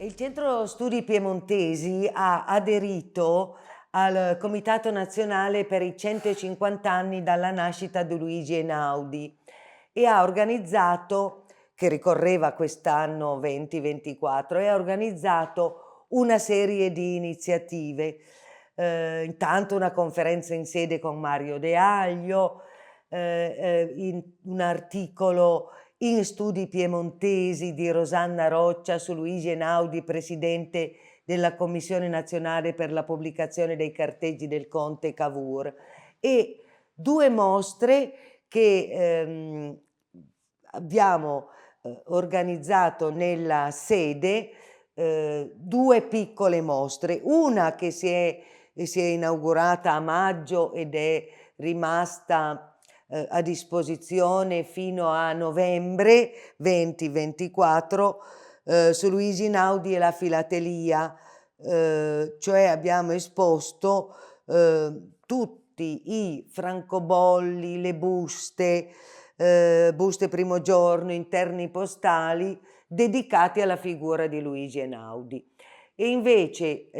Il Centro Studi Piemontesi ha aderito al Comitato Nazionale per i 150 anni dalla nascita di Luigi Einaudi e ha organizzato, che ricorreva quest'anno 2024, e ha organizzato una serie di iniziative. Intanto una conferenza in sede con Mario De Aglio, un articolo in Studi Piemontesi di Rosanna Roccia su Luigi Einaudi, presidente della Commissione Nazionale per la pubblicazione dei carteggi del Conte Cavour, e due mostre che abbiamo organizzato nella sede, due piccole mostre, una che si è inaugurata a maggio ed è rimasta a disposizione fino a novembre 2024, su Luigi Einaudi e la filatelia, cioè abbiamo esposto tutti i francobolli, le buste, buste primo giorno, interni postali dedicati alla figura di Luigi Einaudi. E invece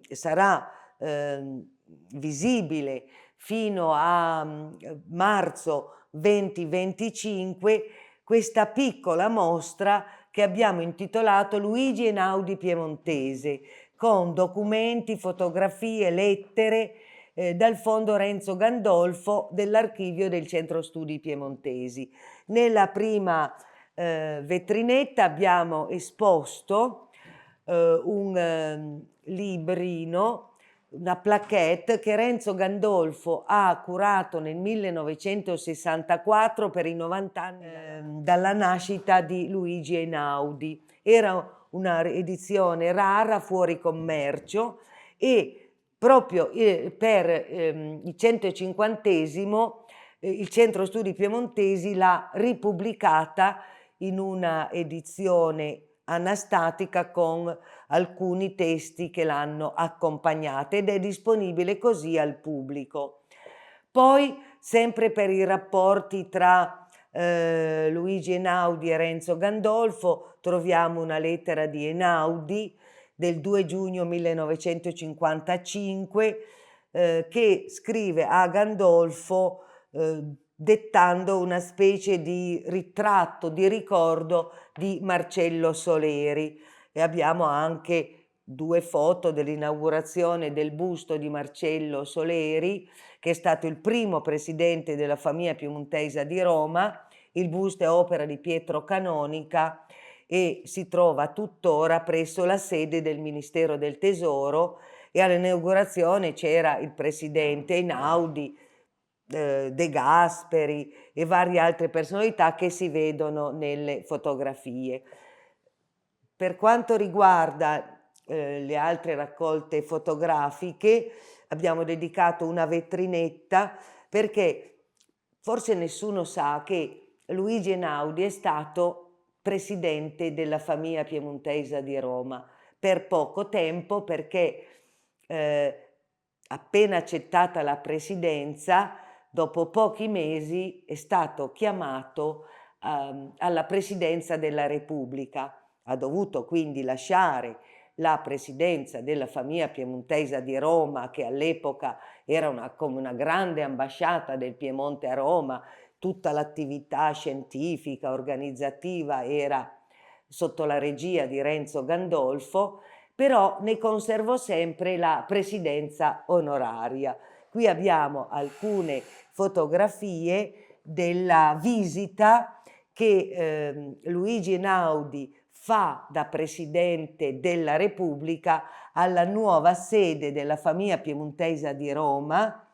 sarà visibile fino a marzo 2025 questa piccola mostra che abbiamo intitolato Luigi Einaudi Piemontese, con documenti, fotografie, lettere dal Fondo Renzo Gandolfo dell'archivio del Centro Studi Piemontesi. Nella prima vetrinetta abbiamo esposto un librino, una plaquette che Renzo Gandolfo ha curato nel 1964 per i 90 anni dalla nascita di Luigi Einaudi. Era una edizione rara, fuori commercio, e proprio per il 150esimo il Centro Studi Piemontesi l'ha ripubblicata in una edizione anastatica con alcuni testi che l'hanno accompagnata ed è disponibile così al pubblico. Poi, sempre per i rapporti tra Luigi Einaudi e Renzo Gandolfo, troviamo una lettera di Einaudi del 2 giugno 1955 che scrive a Gandolfo dettando una specie di ritratto, di ricordo di Marcello Soleri, e abbiamo anche due foto dell'inaugurazione del busto di Marcello Soleri, che è stato il primo presidente della famiglia piemontesa di Roma. Il busto è opera di Pietro Canonica e si trova tuttora presso la sede del Ministero del Tesoro, e all'inaugurazione c'era il presidente Einaudi, De Gasperi e varie altre personalità che si vedono nelle fotografie. Per quanto riguarda le altre raccolte fotografiche, abbiamo dedicato una vetrinetta perché forse nessuno sa che Luigi Einaudi è stato presidente della famiglia piemontesa di Roma per poco tempo, perché appena accettata la presidenza, dopo pochi mesi è stato chiamato alla presidenza della Repubblica. Ha dovuto quindi lasciare la presidenza della famiglia piemontesa di Roma, che all'epoca era come una grande ambasciata del Piemonte a Roma. Tutta l'attività scientifica, organizzativa era sotto la regia di Renzo Gandolfo, però ne conservò sempre la presidenza onoraria. Qui abbiamo alcune fotografie della visita che Luigi Einaudi fa da presidente della Repubblica alla nuova sede della famiglia piemontesa di Roma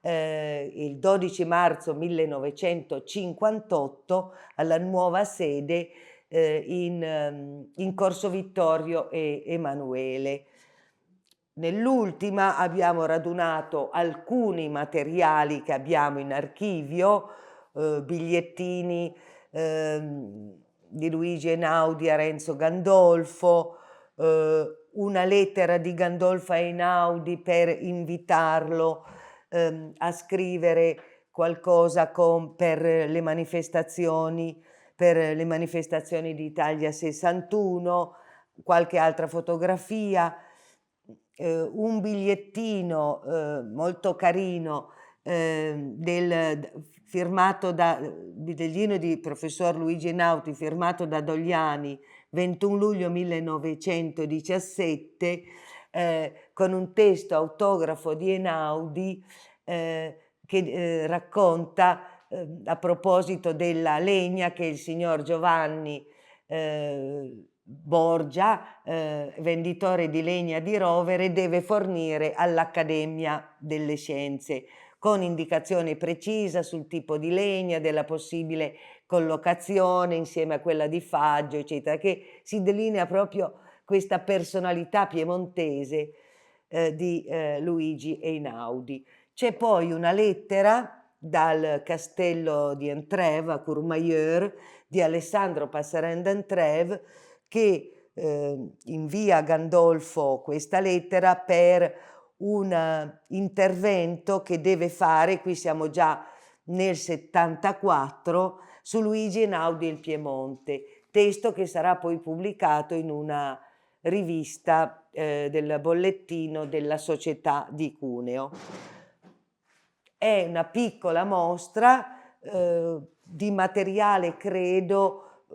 il 12 marzo 1958, alla nuova sede in Corso Vittorio Emanuele. Nell'ultima abbiamo radunato alcuni materiali che abbiamo in archivio, bigliettini di Luigi Einaudi a Renzo Gandolfo, una lettera di Gandolfo a Einaudi per invitarlo a scrivere qualcosa per le manifestazioni di Italia 61, qualche altra fotografia, un bigliettino molto carino firmato bigliettino di professor Luigi Einaudi firmato da Dogliani, 21 luglio 1917, con un testo autografo di Einaudi che racconta a proposito della legna che il signor Giovanni Borgia, venditore di legna di Rovere, deve fornire all'Accademia delle Scienze, con indicazione precisa sul tipo di legna, della possibile collocazione insieme a quella di faggio, eccetera, che si delinea proprio questa personalità piemontese di Luigi Einaudi. C'è poi una lettera dal castello di Entreves a Courmayeur di Alessandro Passerin d'Entreves che invia a Gandolfo questa lettera per un intervento che deve fare, qui siamo già nel 74, su Luigi Einaudi e il Piemonte, testo che sarà poi pubblicato in una rivista del bollettino della Società di Cuneo. È una piccola mostra di materiale, credo,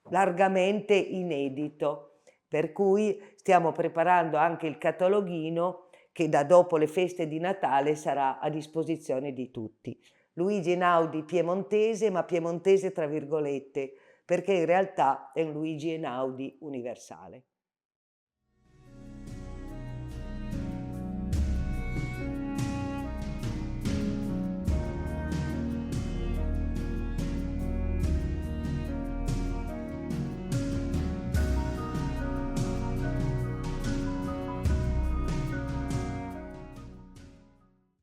largamente inedito, per cui stiamo preparando anche il cataloghino che da dopo le feste di Natale sarà a disposizione di tutti. Luigi Einaudi piemontese, ma piemontese tra virgolette, perché in realtà è un Luigi Einaudi universale.